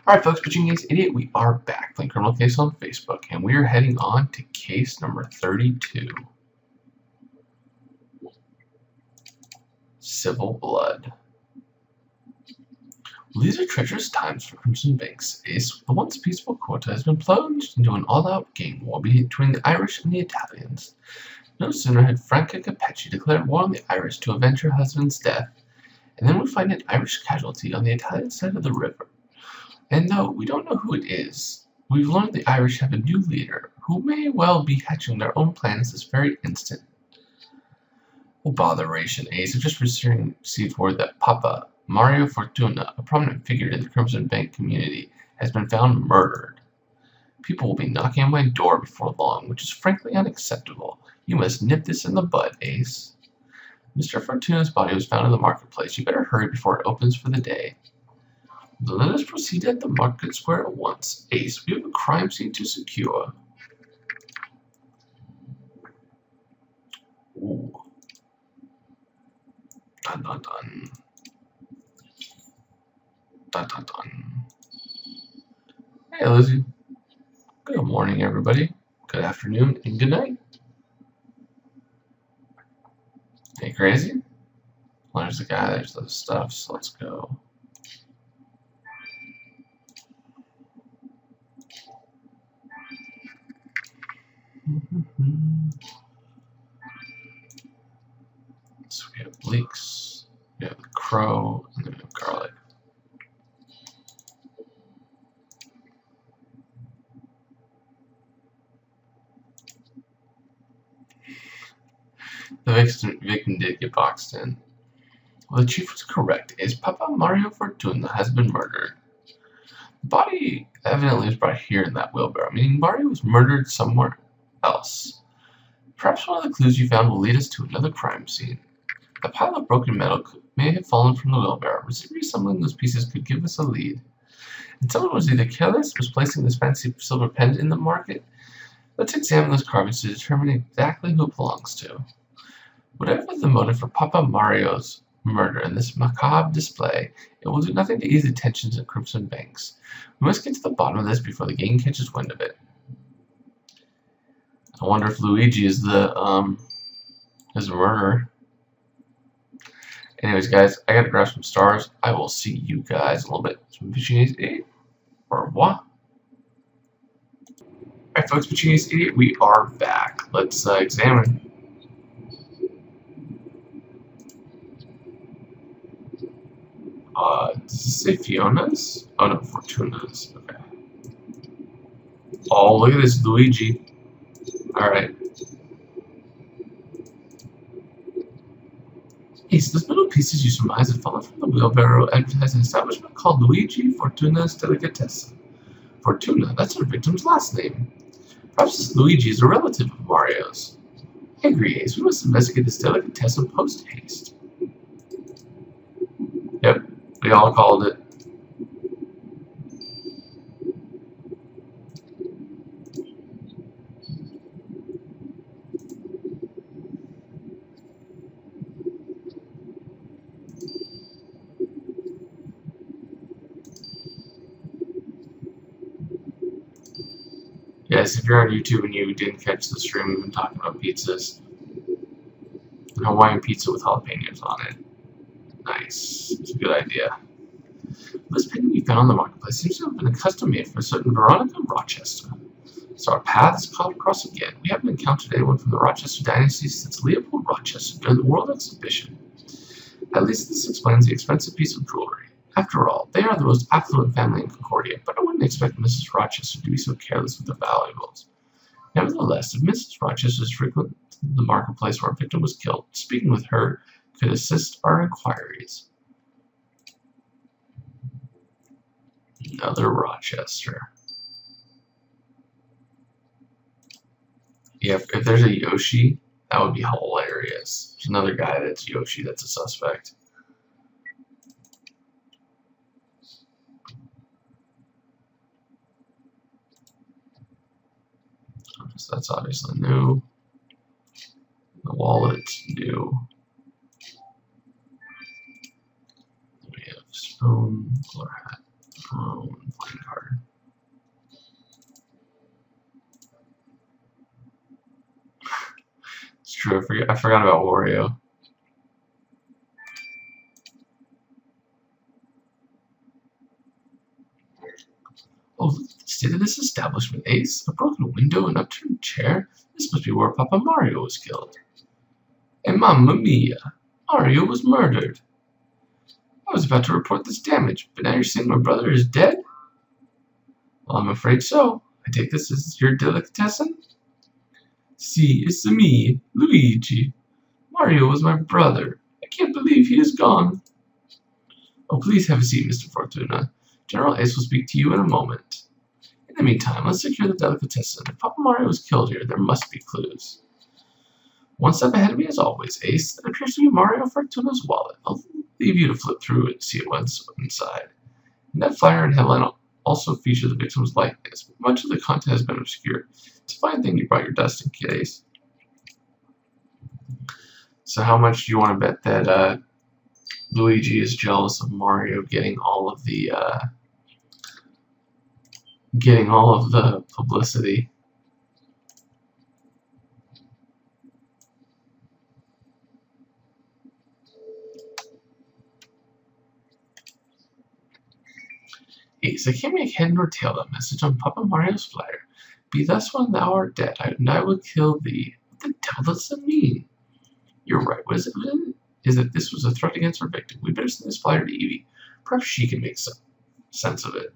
Alright folks, Genius Idiot, we are back playing Criminal Case on Facebook, and we are heading on to case number 32. Civil Blood. Well, these are treacherous times for Crimson Banks. The once peaceful Quota has been plunged into an all-out gang war between the Irish and the Italians. No sooner had Franca Capecci declared war on the Irish to avenge her husband's death, and then we find an Irish casualty on the Italian side of the river. And though we don't know who it is, we've learned the Irish have a new leader who may well be hatching their own plans this very instant. Oh, botheration, Ace. I've just received word that Papa, Mario Fortuna, a prominent figure in the Crimson Bank community, has been found murdered. People will be knocking on my door before long, which is frankly unacceptable. You must nip this in the bud, Ace. Mr. Fortuna's body was found in the marketplace. You better hurry before it opens for the day. Let us proceed at the market square at once. Ace, we have a crime scene to secure. Ooh. Dun dun dun. Dun dun dun. Hey Lizzie. Good morning everybody. Good afternoon and good night. Hey crazy? Well, there's the guy, there's the stuff, so let's go. So we have Bleaks, we have the Crow, and then we have Garlic. The victim did get boxed in. Well, the chief was correct. Papa Mario Fortuna has been murdered. The body evidently was brought here in that wheelbarrow, meaning Mario was murdered somewhere else. Perhaps one of the clues you found will lead us to another crime scene. The pile of broken metal may have fallen from the wheelbarrow. Resembling those pieces could give us a lead. And someone was either careless, misplacing this fancy silver pendant in the market. Let's examine those carvings to determine exactly who it belongs to. Whatever the motive for Papa Mario's murder in this macabre display, it will do nothing to ease the tensions at Crimson Banks. We must get to the bottom of this before the gang catches wind of it. I wonder if Luigi is the murderer. Anyways, guys, I gotta grab some stars. I will see you guys in a little bit. Genius Idiot. Au revoir. Alright, folks, Genius Idiot, we are back. Let's examine. Does it say Fiona's? Oh no, Fortuna's. Okay. Oh, look at this Luigi. Alright. Ace, those metal pieces you surmise have fallen from the wheelbarrow advertised an establishment called Luigi Fortuna's Delicatessen. Fortuna, that's our victim's last name. Perhaps this Luigi is a relative of Mario's. I agree, Ace. We must investigate this delicatessen post-haste. Yep, we all called it. Yes, if you're on YouTube and you didn't catch the stream, we've been talking about pizzas. Hawaiian pizza with jalapenos on it. Nice. It's a good idea. This painting we found on the marketplace seems to have been a custom made for a certain Veronica Rochester. So our paths cross again. We haven't encountered anyone from the Rochester dynasty since Leopold Rochester during the World Exhibition. At least this explains the expensive piece of jewelry. After all, they are the most affluent family in Concordia, but I wouldn't expect Mrs. Rochester to be so careless with their valuables. Nevertheless, if Mrs. Rochester frequented the marketplace where a victim was killed, speaking with her could assist our inquiries. Another Rochester. Yeah, if there's a Yoshi, that would be hilarious. There's another guy that's Yoshi that's a suspect. So that's obviously new. The wallet's new. We have spoon, color hat, phone, blank true. I forgot about Wario. Oh, look at the state of this establishment, Ace. A broken window, an upturned chair. This must be where Papa Mario was killed. And Mamma Mia! Mario was murdered. I was about to report this damage, but now you're saying my brother is dead? Well, I'm afraid so. I take this as your delicatessen? Si, it's me, Luigi. Mario was my brother. I can't believe he is gone. Oh, please have a seat, Mr. Fortuna. General Ace will speak to you in a moment. In the meantime, let's secure the delicatessen. If Papa Mario was killed here, there must be clues. One step ahead of me as always, Ace. That appears to be Mario Fortuna's wallet. I'll leave you to flip through and see what's inside. In that flyer and headline also feature the victim's likeness, but much of the content has been obscured. It's a fine thing you brought your dusting kit, Ace. So how much do you want to bet that Luigi is jealous of Mario getting all of the publicity? Ace, I can't make head nor tail that message on Papa Mario's flyer. Be thus when thou art dead, and I will kill thee. What the devil does that mean? You're right. What is evident is that this was a threat against our victim. We better send this flyer to Evie. Perhaps she can make some sense of it.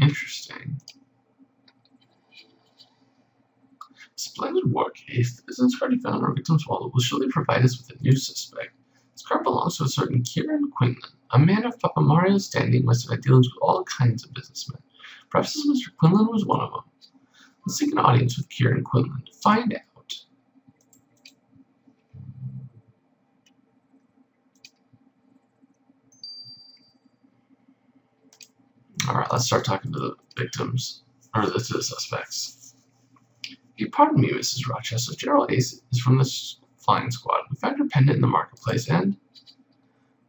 Interesting. Splendid work, Ace. The business card you found on our victim's wallet will surely provide us with a new suspect. This card belongs to a certain Kieran Quinlan. A man of Papa Mario's standing must have had dealings with all kinds of businessmen. Perhaps this Mr. Quinlan was one of them. Let's seek an audience with Kieran Quinlan to find out. Alright, let's start talking to the victims, or to the suspects. Hey, pardon me, Mrs. Rochester. General Ace is from the flying squad. We found your pendant in the marketplace, and...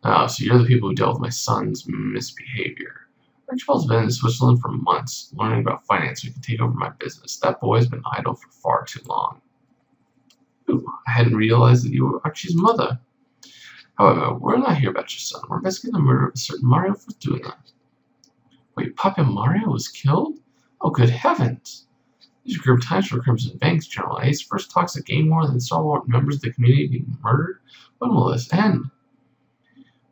Oh, so you're the people who dealt with my son's misbehavior. Archibald's been in Switzerland for months, learning about finance so he can take over my business. That boy's been idle for far too long. Ooh, I hadn't realized that you were Archie's mother. However, we're not here about your son. We're investigating the murder of a certain Mario Fortuna. Wait, Papa Mario was killed? Oh, good heavens! These are grim times for Crimson Banks, General Ace. First talks of game war, then stalwart members of the community being murdered. When will this end?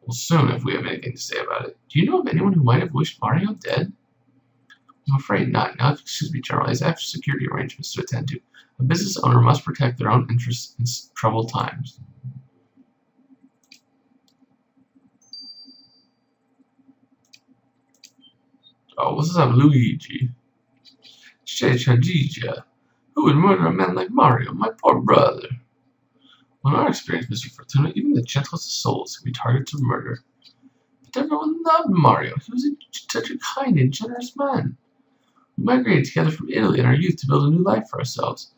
Well, soon, if we have anything to say about it. Do you know of anyone who might have wished Mario dead? I'm afraid not. Now, excuse me, General Ace, I have security arrangements to attend to. A business owner must protect their own interests in troubled times. Oh, what's up, Luigi? Shechajija. Who would murder a man like Mario, my poor brother? Well, in our experience, Mr. Fortuna, even the gentlest of souls can be targeted to murder. But everyone loved Mario. He was such a kind and generous man. We migrated together from Italy in our youth to build a new life for ourselves.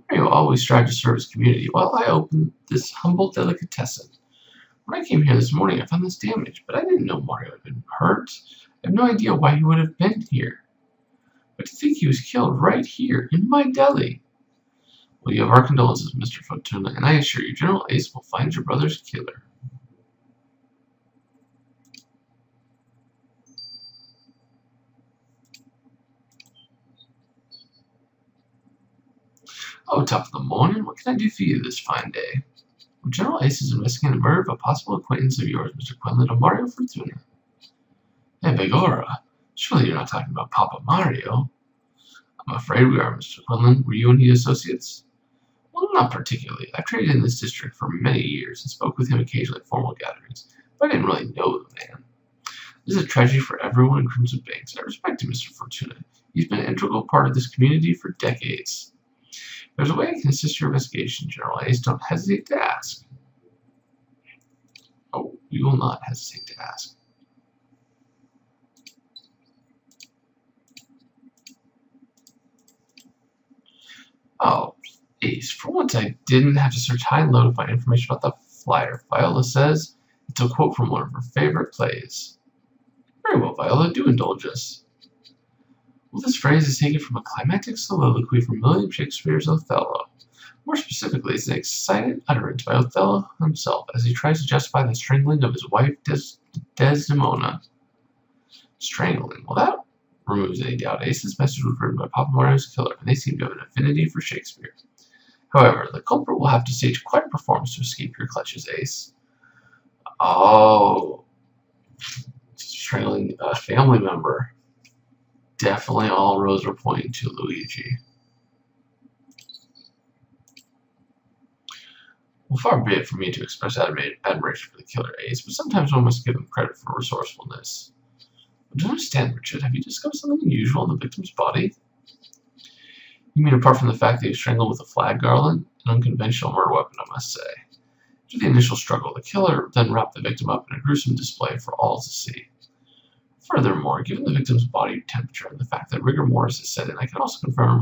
Mario always strived to serve his community, while I opened this humble delicatessen. When I came here this morning, I found this damage, but I didn't know Mario had been hurt. I have no idea why he would have been here. But to think he was killed right here, in my deli. Well, you have our condolences, Mr. Fortuna, and I assure you, General Ace will find your brother's killer. Oh, top of the morning, what can I do for you this fine day? Well, General Ace is investigating the murder of a possible acquaintance of yours, Mr. Quinlan, of Mario Fortuna. Hey, Begora, surely you're not talking about Papa Mario. I'm afraid we are, Mr. Quinlan. Were you and he associates? Well, not particularly. I've traded in this district for many years and spoke with him occasionally at formal gatherings, but I didn't really know the man. This is a tragedy for everyone in Crimson Banks. I respect him, Mr. Fortuna. He's been an integral part of this community for decades. If there's a way I can assist your investigation, General Ace. Don't hesitate to ask. Oh, we will not hesitate to ask. Oh, Ace, for once I didn't have to search high and low to find information about the flyer. Viola says it's a quote from one of her favorite plays. Very well, Viola, do indulge us. Well, this phrase is taken from a climactic soliloquy from William Shakespeare's Othello. More specifically, it's an excited utterance by Othello himself as he tries to justify the strangling of his wife Desdemona. Strangling? Well, that removes any doubt. Ace's message was written by Papa Mario's killer, and they seem to have an affinity for Shakespeare. However, the culprit will have to stage quite a performance to escape your clutches, Ace. Oh, strangling a family member. Definitely all roads are pointing to Luigi. Well, far be it from me to express admiration for the killer, Ace, but sometimes one must give him credit for resourcefulness. I don't understand, Richard. Have you discovered something unusual in the victim's body? You mean apart from the fact that he was strangled with a flag garland? An unconventional murder weapon, I must say. After the initial struggle, the killer then wrapped the victim up in a gruesome display for all to see. Furthermore, given the victim's body temperature and the fact that rigor mortis is set in, I can also confirm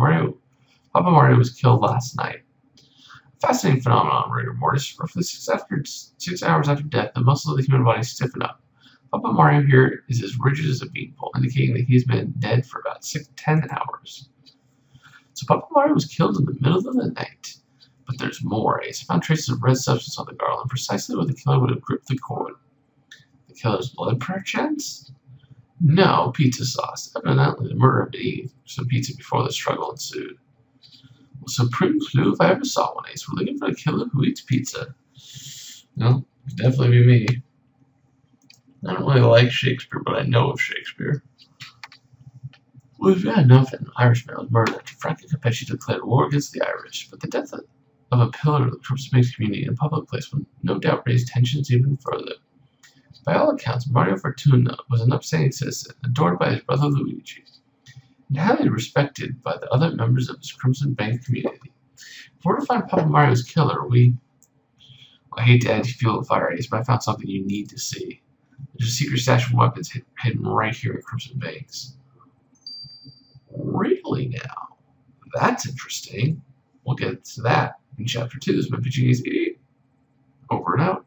Papa Mario was killed last night. A fascinating phenomenon, rigor mortis. Roughly 6 hours after death, the muscles of the human body stiffen up. Papa Mario here is as rigid as a beanpole, indicating that he's been dead for about 10 hours. So Papa Mario was killed in the middle of the night. But there's more. Ace found traces of red substance on the garland, precisely where the killer would have gripped the cord. The killer's blood, perchance? No, pizza sauce. Evidently, the murderer had eaten some pizza before the struggle ensued. Well, supreme clue if I ever saw one, Ace. We're looking for a killer who eats pizza. No, it'd definitely be me. I don't really like Shakespeare, but I know of Shakespeare. Well, we've had enough that an Irishman was murdered after Franco Capecci declared war against the Irish, but the death of a pillar of the Crimson Banks community in a public place would no doubt raise tensions even further. By all accounts, Mario Fortuna was an upstanding citizen, adored by his brother Luigi, and highly respected by the other members of his Crimson Bank community. If we're to find Papa Mario's killer, I hate to add fuel to fire, Ace, but I found something you need to see. There's a secret stash of weapons hidden right here in Crimson Banks. Really now? That's interesting. We'll get to that in Chapter 2. This has been PG's88. Over and out.